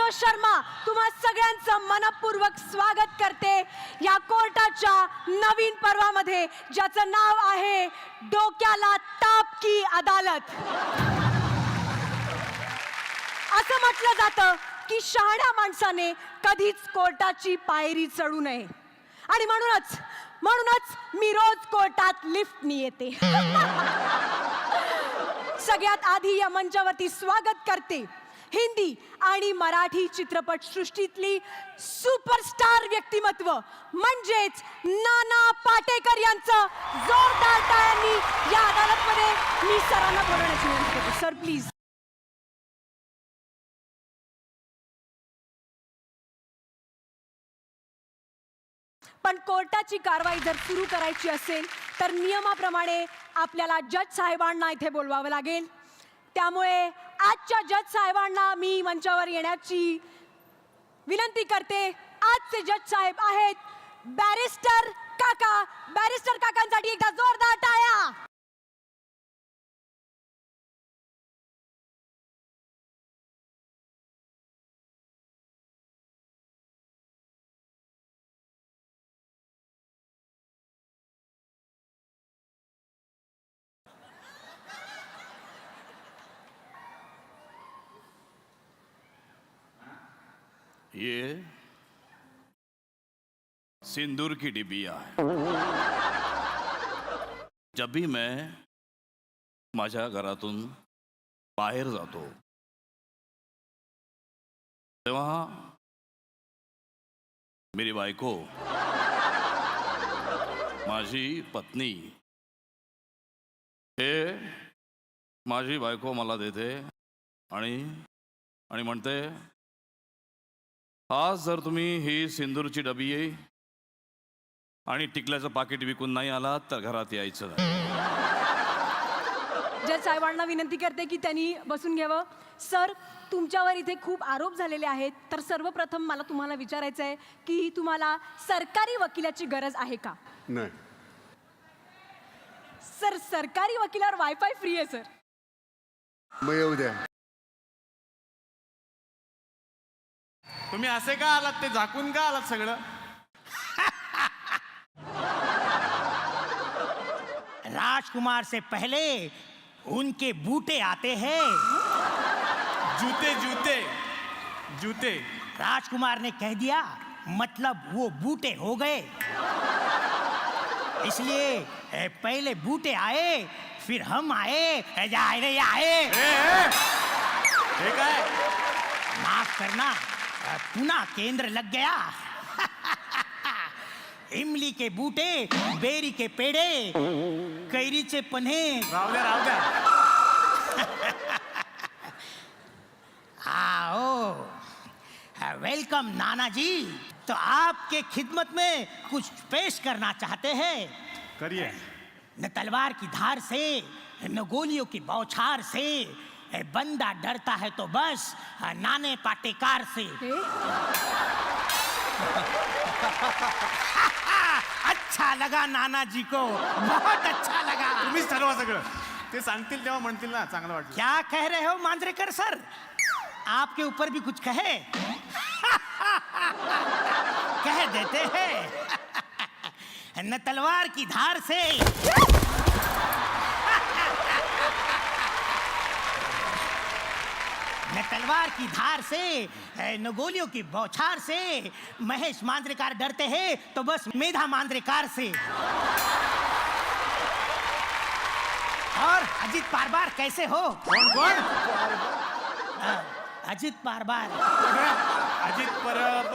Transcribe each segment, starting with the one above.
मनोज शर्मा तुम्हा सगळ्यांचं मनपूर्वक स्वागत करते या कोर्टाच्या नवीन पर्वामध्ये, ज्याचं नाव आहे डोक्याला ताप की अदालत. असं म्हटलं जातं की शहाण्या माणसाने कधीच कोर्टाची पायरी चढू नये, आणि म्हणूनच मी रोज कोर्टात लिफ्टनी येते. सगळ्यात आधी या मंचावरती स्वागत करते हिंदी आणि मराठी चित्रपट सृष्टीतली सुपरस्टार व्यक्तिमत्व म्हणजेच नाना पाटेकर यांचं. जोरदार टाळ्यांनी या अदालतमध्ये मी सरांना बोलवण्याची विनंती करते. Sir please. पण कोर्टाची कारवाई जर सुरू करायची असेल तर नियमाप्रमाणे आपल्याला जज साहेबांना इथे बोलवावं लागेल. त्यामुळे आजच्या जज साहेबांना मी मंचावर येण्याची विनंती करते. आजचे जज साहेब आहेत बॅरिस्टर काका. बॅरिस्टर काकांसाठी एकदा जोरदार टाळ्या. ये सिंदूर की डिबिया है. जब भी मैं माझ्या घरातून बाहेर जातो तेव्हा मेरी बायको, माझी पत्नी, हे माझी बायको मला देते आणि म्हणते, आज जर तुम्ही ही सिंदूरची डबी आणि टिकल्याचं पाकिट विकून नाही आलात तर घरात यायचं नाही. जज साहेबांना विनंती करते की त्यांनी बसून घ्यावं. सर, तुमच्यावर इथे खूप आरोप झालेले आहेत, तर सर्वप्रथम मला तुम्हाला विचारायचं आहे की तुम्हाला सरकारी वकिलाची गरज आहे का? नाही सर, सरकारी वकिलावर वायफाय फ्री आहे सर. मग येऊ द्या. तुम्ही असे का आलात? ते झाकून का आलात सगळं? राजकुमार से पहले उनके बूटे आते हैं. जूते जूते जूते. राजकुमार ने कह दिया, मतलब वो बूटे हो गए. इसलिए पहले बूटे आए, फिर हम आए. आए. हे काय? माफ करना, पुनः केंद्र लग गया. इमली के बूटे, बेरी के पेड़े, कैरीचे पन्हे. राहू द्या. आओ. वेलकम नाना जी. तो आपके खिदमत में कुछ पेश करना चाहते हैं. करिए. न तलवार की धार से, न गोलियों की बौछार से, बंदा डरता है तो बस नाने पाटेकार से. अच्छा लगा नाना जी को, बहुत अच्छा लगा. तुम्हीच ठरवा सगळं. ते सांगतील तेव्हा म्हणतील ना, चांगलं वाटलं. क्या कह रहे हो मांजरेकर सर? आपके ऊपर भी कुछ कहे? कह देते हैं. न तलवार की धार से, न तलवार की धार से, न गोलियों की बौछार से महेश मांजरेकर डरते हैं तो बस मेधा मांजरेकर से. और अजित पारबार कैसे हो? कोण? अजित पारबार. अजित परब.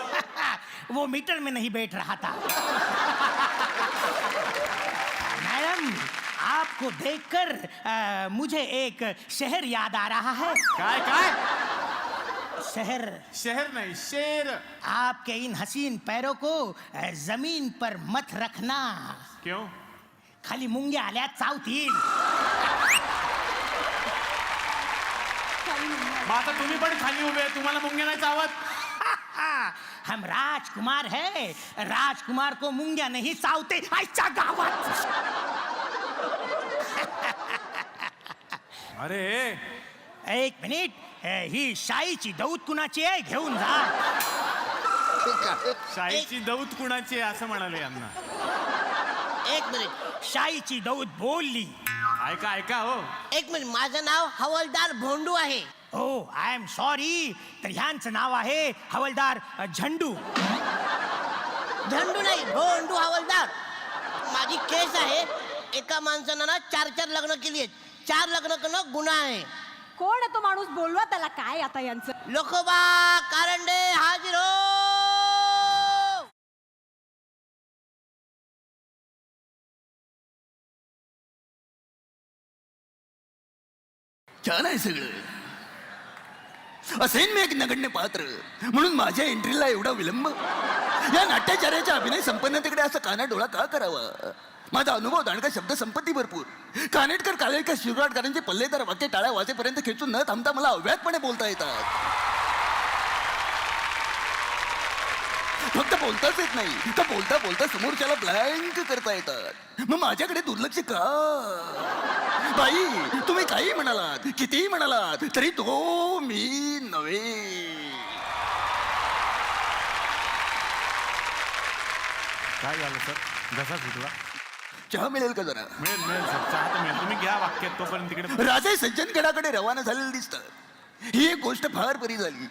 वो मीटर में नहीं बैठ रहा था. मैडम, आपको देखकर मुझे एक शहर याद आ रहा है. काय? शहर नहीं, शेर. आपके इन हसीन पैरों को जमीन पर मत रखना. क्यों? खाली मुंग्या आल्या चावतील. मग आता तुम्ही पण खाली उभे, तुम्हाला मुंग्या नाही चावत? हम राजकुमार है, राजकुमार को मुंग्या नहीं चावते. आजच्या गावात. अरे एक मिनिट, ही शाईची दौत कुणाची आहे, घेऊन जा. शाईची दौत कुणाची आहे असं म्हणाले यांना. एक मिनिट, शाईची दौत बोलली. ऐका ऐका हो. एक मिनिट, माझं नाव हवालदार भोंडू आहे. हो, आय एम सॉरी. तर ह्यांचं नाव आहे हवालदार झंडू. झंडू नाही, भोंडू हवालदार. माझी केस आहे. एका माणसानं ना 4 लग्न केली आहेत. 4 लग्न करणं गुन्हा आहे. कोण आहे तो माणूस? बोलवा त्याला. काय आता यांचं? लोकोबा कारंडे हाजीर हो. छान आहे सगळं. असेन मी एक नगण्य पात्र म्हणून माझ्या एंट्रीला एवढा विलंब. या नाट्याचार्याच्या अभिनय संपन्नतेकडे असं कानाडोळा का करावा? माझा अनुभव दांडका, शब्द संपत्ती भरपूर. कानेटकर, कालेटकर, शिवराटकरांचे पल्लेदार वाक्य टाळ्या वाजेपर्यंत खेचून न थांबता मला अव्यातपणे बोलता येतात. फक्त बोलताच येत नाही, तर बोलता बोलता समोरच्याला ब्लँक करता येतात. मग माझ्याकडे दुर्लक्ष का? बाई, तुम्ही काही म्हणालात, कितीही म्हणालात, तरी तो मी नव्हे. काय झालं सर? घसा सुटला? चहा मिळेल का जरा? मिळेल मिळेल सर, चहा तर मिळेल. तुम्ही घ्या वाक्यात, तोपर्यंत तिकडे. राजे सज्जनगडाकडे रवाना झालेले दिसतात. ही एक गोष्ट फार बरी झाली.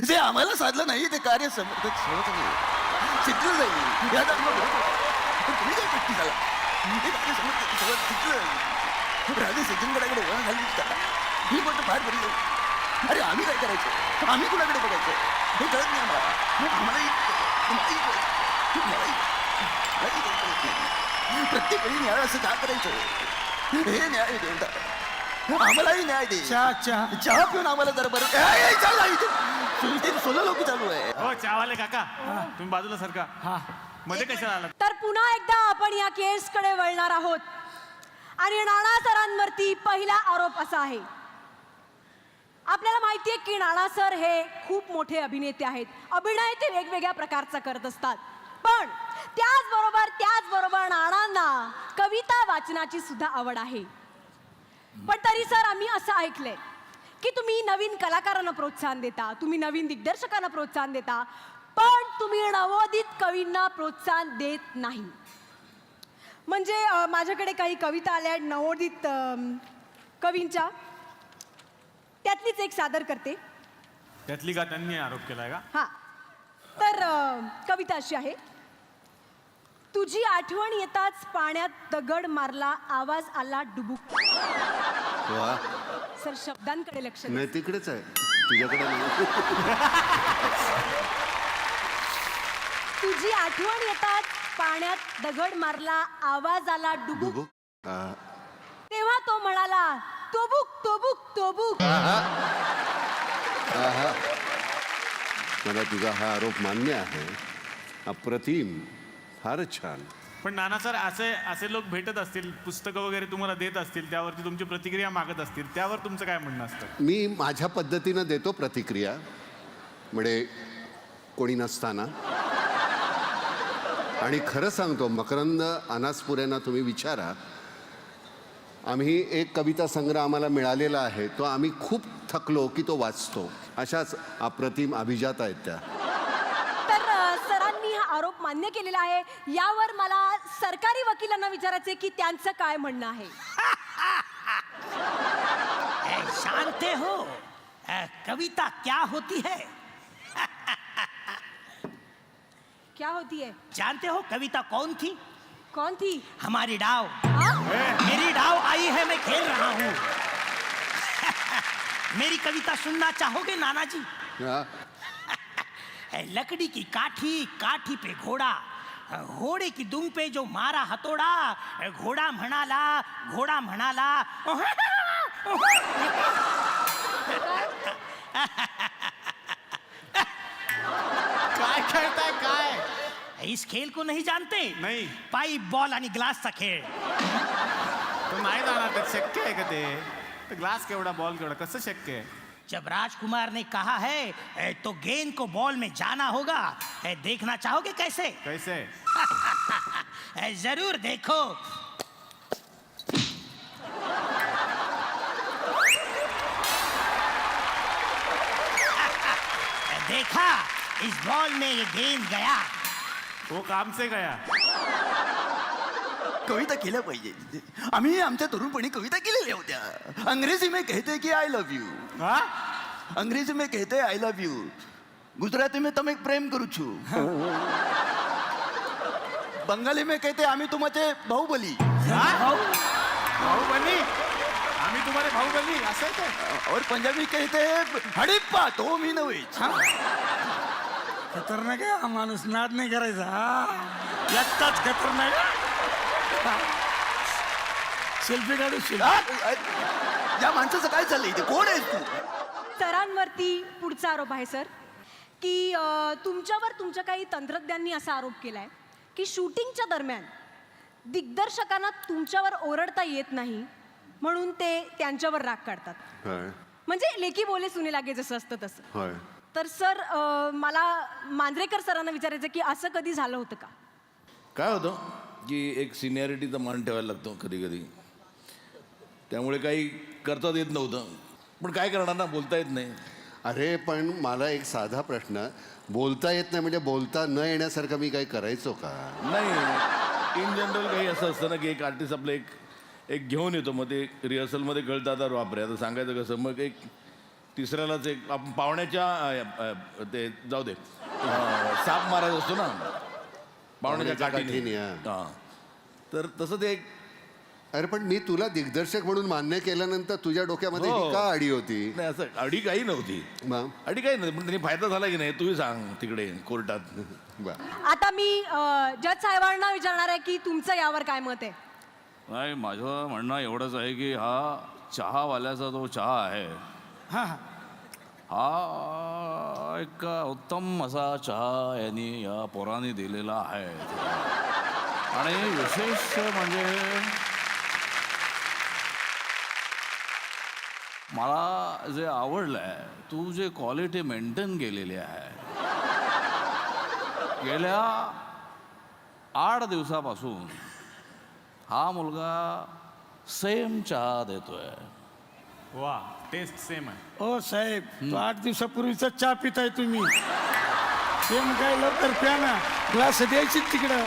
जे आम्हाला साधलं नाही ते कार्य सिद्धलं जाईल. यात तुम्ही काय नक्की झाला? हे कार्य सगळं सिद्धलं जाईल. राजे सज्जनगडाकडे रवाना झाले दिसतात. ही गोष्ट फार बरी झाली. अरे आम्ही काय करायचं? आम्ही कुणाकडे बघायचं? हे कळत नाही आम्हाला. प्रत्येक वेळी न्याय असं का करायचं? हे न्याय देवता, आम्हालाही न्याय दे. चहा पिऊन आम्हाला जरा बरं सोलो लोक चालू आहे. हो चहावाले काका, तुम्ही बाजूला सरका. मध्ये कशाला आला? तर पुन्हा एकदा आपण या केसकडे वळणार आहोत. आणि नाना सरांवरती पहिला आरोप असा आहे. आपल्याला माहिती आहे की नाना सर हे खूप मोठे अभिनेते आहेत. अभिनय ते वेगवेगळ्या प्रकारचा करत असतात. पण त्याचबरोबर नानांना कविता वाचनाची सुद्धा आवड आहे. पण तरी सर आम्ही असं ऐकलंय की तुम्ही नवीन कलाकारांना प्रोत्साहन देता, तुम्ही नवीन दिग्दर्शकांना प्रोत्साहन देता, पण तुम्ही नवोदित कवींना प्रोत्साहन देत नाही. म्हणजे माझ्याकडे काही कविता आल्या नवोदित कवींच्या, त्यातलीच एक सादर करते. त्यातली का त्यांनी आरोप केलाय का? हा, तर कविता अशी आहे. तुझी आठवण येताच पाण्यात दगड मारला, आवाज आला डुबुक. वा, सर शब्दांकडे लक्ष द्या. नाही तिकडेच आहे, तुझ्याकडे नाही. तुझी आठवण येताच पाण्यात दगड मारला, आवाज आला डुबुक. डुबुक. तेव्हा तो म्हणाला तोबुक तोबुक तोबुक. मला तुझा हा आरोप मान्य आहे. अप्रतिम, फारच छान. पण नाना सर, असे लोक भेटत असतील, पुस्तकं वगैरे तुम्हाला देत असतील, त्यावरती तुमची प्रतिक्रिया मागत असतील, त्यावर तुमचं काय म्हणणं असतं? मी माझ्या पद्धतीनं देतो प्रतिक्रिया. म्हणजे कोणी नसताना. आणि खरं सांगतो, मकरंद अनासपुऱ्यांना तुम्ही विचारा. आम्ही एक कविता संग्रह आम्हाला मिळालेला आहे, तो आम्ही खूप थकलो की तो वाचतो. अशाच अप्रतिम अभिजात आहेत त्या. तर सरांनी हा आरोप मान्य केलेला आहे. यावर मला सरकारी वकिलांना विचारायचे की त्यांचं काय म्हणणं आहे. जानते हो कविता क्या होती है? क्या होती है? जानते हो कविता कौन थी? कौन थी? हमारी डाव. हाँ? मेरी डाव आई है, मैं खेल रहा हूँ. मेरी कविता सुनना चाहोगे नाना जी? हा? लकड़ी की काठी, काठी पे घोड़ा, घोड़े की दुम पे जो मारा हथोड़ा, घोड़ा म्हणाला, घोड़ा म्हणाला. काय खेळताय काय? इस खेल को नहीं जानते? नाही. पाइप बॉल आणि ग्लासचा खेळ. तो नाही जाणार, ते शक्य आहे का ते? ग्लास केवढा, बॉल केवढा, कसं शक्य आहे? जब राजकुमार ने कहा है तो गेंद को बॉल में जाना होगा. देखना चाहोगे कैसे? कैसे? जरूर देखो. देखा इस बॉल में ये गेंद गया. हो काम से गया. कविता केल्या पाहिजे. आम्ही आमच्या तरुणपणी कविता केलेल्या होत्या. अंग्रेजी में कहते की आय लव्ह यू. हा अंग्रेजी में कहते आय लव्ह यू. गुजराती में તમે प्रेम करू छू. बंगाली में कहते आम्ही तुमचे बाहुबली. बाहुबली. आम्ही तुम्हाला बाहुबली असं आहे ते. और पंजाबी कहते हडीप्पा तो मी नव्हे. खतरनाक आहे हा माणूस. नाद नाही करायचा. एकटाच खतरनाक. सेल्फी काढू या माणसाचं काय चाललंय इथे? कोण आहेस तू? सरांवरती पुढचा आरोप आहे सर की तुमच्यावर तुमच्या काही तंत्रज्ञांनी असा आरोप केलाय की शूटिंगच्या दरम्यान दिग्दर्शकांना तुमच्यावर ओरडता येत नाही म्हणून ते त्यांच्यावर राग काढतात. होय म्हणजे लेकी बोले सुने लागे जसं असतं तसं. होय. तर सर मला मांजरेकर सरांना विचारायचं की असं कधी झालं होतं का? काय होतं की एक सिनियरिटीचा मान ठेवायला लागतो कधी कधी. त्यामुळे काही करता येत नव्हतं. पण काय करणार ना, बोलता येत नाही. अरे पण मला एक साधा प्रश्न. बोलता येत नाही म्हणजे बोलता न येण्यासारखं मी काही करायचो का? नाही, इन जनरल काही असं असतं ना की एक आर्टिस्ट आपलं एक घेऊन येतो. मग ते रिहर्सलमध्ये कळतं आता वापरे. आता सांगायचं कसं, मग एक तिसऱ्यालाच एक आपण पाहुण्याच्या ते जाऊ दे साप मारायचा असतो ना पाहुण्याच्या काठीने. काठीने, हां, तर तसं ते एक. अरे पण मी तुला दिग्दर्शक म्हणून मान्य केल्यानंतर तुझ्या डोक्यामध्ये ही हो. का अडी होती? नाही, असं अडी काही नव्हती. मग अडी काही नव्हती, पण त्यांनी फायदा झाला की नाही तूही सांग तिकडे कोर्टात. बरं. आता मी जज साहेबांना विचारणार आहे की तुमचं यावर काय मत आहे? नाही, माझं म्हणणं एवढंच आहे की हा चहावाल्याचा जो चहा आहे हा हा एक उत्तम असा चहा यांनी या पोराने दिलेला आहे. आणि विशेष म्हणजे मला जे आवडलं आहे, तू जे क्वालिटी मेंटेन केलेली आहे. गेल्या 8 दिवसापासून हा मुलगा सेम चहा देतोय. वा टेस्ट सेम आहे. ओ साहेब, तो 8 दिवसापूर्वीचा चहा पिताय तुम्ही. सेम काय लवकर प्या ना. ग्लास द्यायची तिकडं.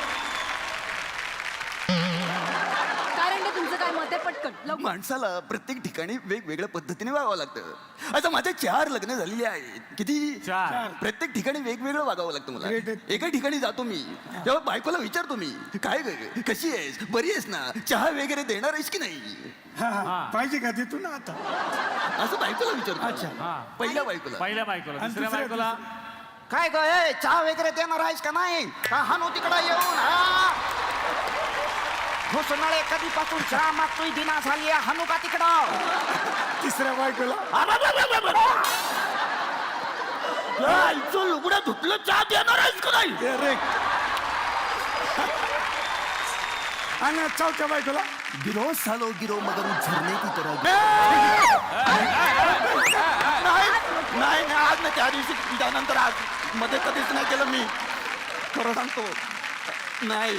कारण ते तुमचं काय मत आहे पटकन लवकर. माणसाला प्रत्येक ठिकाणी वेगवेगळ्या पद्धतीने वागावं लागतं. आता माझे 4 लग्न झालेली आहेत. किती? 4. प्रत्येक ठिकाणी वेगवेगळं वागावं लागतं मला. Great. एका ठिकाणी जातो मी, तेव्हा बायकोला विचारतो मी, काय ग, कशी आहेस, बरी आहेस ना, चहा वगैरे देणार आहेस की नाही, हा पाहिजे का देतो ना आता. असं बायकोला विचारतो. अच्छा. हा. पहिल्या बायकोला. पहिल्या बायकोला. आणि दुसऱ्या दुसऱ्या- बायकोला काय ग, चहा वगैरे देणार आहेस का नाही? हा नो तिकडं येऊन. घोषणाळे कधीपासून चहा मागतोय दिना झाली हानू का तिकडं. तिसऱ्या बायकोला लुगडं धुतलं, चहा देणार आहेस का नाही? दे रे. आणि चौथ्या बायकोला गिरो सालो गिरो मगर झरने की तरह. नाही नाही, आज नाही, त्या दिवशी त्यानंतर आज मध्ये कधीच नाही केलं मी, खरं सांगतो. नाही.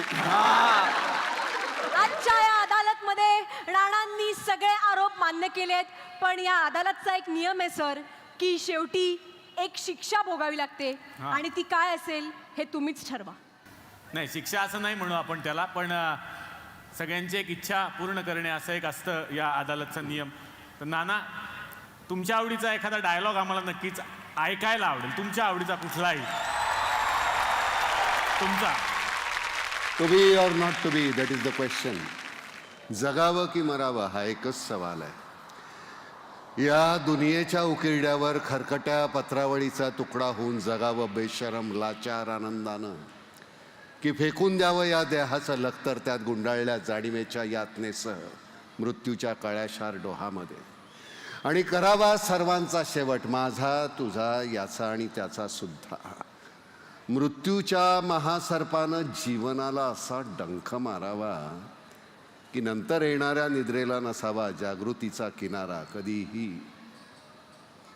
आजच्या या अदालतमध्ये राणांनी सगळे आरोप मान्य केलेत. पण या अदालतचा एक नियम आहे सर की शेवटी एक शिक्षा भोगावी लागते. आणि ती काय असेल हे तुम्हीच ठरवा. नाही, शिक्षा असं नाही म्हणू आपण त्याला, पण सगळ्यांची एक इच्छा पूर्ण करणे असं एक असतं या अदालतचा नियम. तर नाना, तुमच्या आवडीचा एखादा डायलॉग आम्हाला नक्कीच ऐकायला आवडेल. तुमच्या आवडीचा कुठलाही. तुमचा. To be or not to be, that is the question. जगावं की मरावं हा एकच सवाल आहे. या दुनियेच्या उकिरड्यावर खरकट्या पत्रावळीचा तुकडा होऊन जगावं बेशरम लाचार आनंदानं, की फेकून द्यावं या देहाचं लखतर त्यात गुंडाळल्या जाणिवेच्या यातनेसह मृत्यूच्या काळ्याशार डोहामध्ये, आणि करावा सर्वांचा शेवट, माझा तुझा याचा आणि त्याचा सुद्धा. मृत्यूच्या महासर्पानं जीवनाला असा डंख मारावा की नंतर येणाऱ्या निद्रेला नसावा जागृतीचा किनारा कधीही.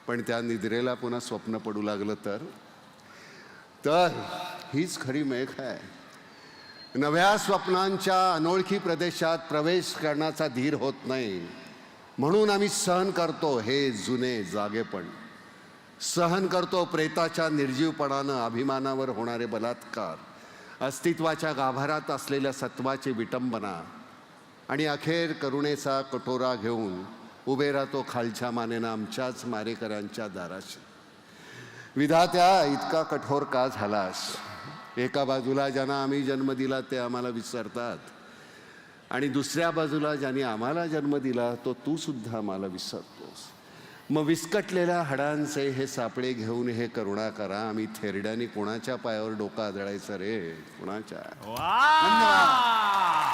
पण त्या निद्रेला पुन्हा स्वप्न पडू लागलं तर हीच खरी मेघ आहे. नव्या स्वप्नांच्या अनोळखी प्रदेशात प्रवेश करण्याचा धीर होत नाही, म्हणून आम्ही सहन करतो हे जुने जागेपण. सहन करतो प्रेताच्या निर्जीवपणानं अभिमानावर होणारे बलात्कार, अस्तित्वाच्या गाभारात असलेल्या सत्वाची विटंबना, आणि अखेर करुणेचा कटोरा घेऊन उभे राहतो खालच्या मानेनं आमच्याच मारेकऱ्यांच्या दाराशी. विधात्या, इतका कठोर का झालास? एका बाजूला ज्यांना आम्ही जन्म दिला ते आम्हाला विसरतात, आणि दुसऱ्या बाजूला ज्यांनी आम्हाला जन्म दिला तो तू सुद्धा आम्हाला विसरतोस. मग विस्कटलेल्या हाडांचे हे सापळे घेऊन हे करुणा करा. आम्ही थेरड्याने कोणाच्या पायावर डोकं आदळायचं रे? कोणाच्या? वा